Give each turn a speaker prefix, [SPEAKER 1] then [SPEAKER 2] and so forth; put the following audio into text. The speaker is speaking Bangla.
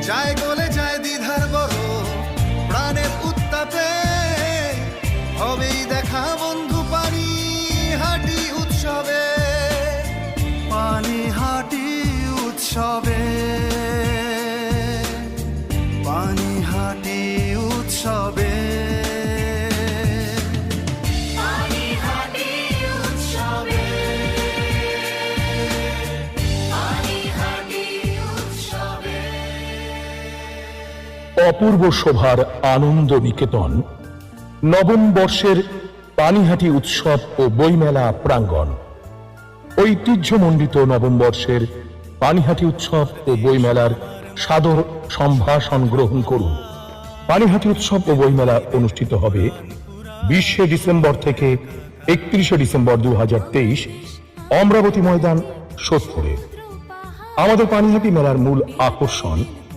[SPEAKER 1] যায় গলে যায় দ্বিধার বড় প্রাণের উত্তাপে হবেই দেখা বন্ধু পানিহাটি উৎসবে। পানিহাটি উৎসবে, পানিহাটি উৎসবে।
[SPEAKER 2] অপূর্ব শোভার আনন্দ নিকেতন নবম বর্ষের পানিহাটি উৎসব ও বইমেলা প্রাঙ্গণ। ঐতিহ্যমণ্ডিত নবম বর্ষের পানিহাটি উৎসব ও বইমেলার সাদর সম্ভাষণ গ্রহণ করুন। পানিহাটি উৎসব ও বইমেলা অনুষ্ঠিত হবে 20 ডিসেম্বর থেকে 31 ডিসেম্বর 2023 অমরাবতী ময়দান, সোদপুরে। আমাদের পানিহাটি মেলার মূল আকর্ষণ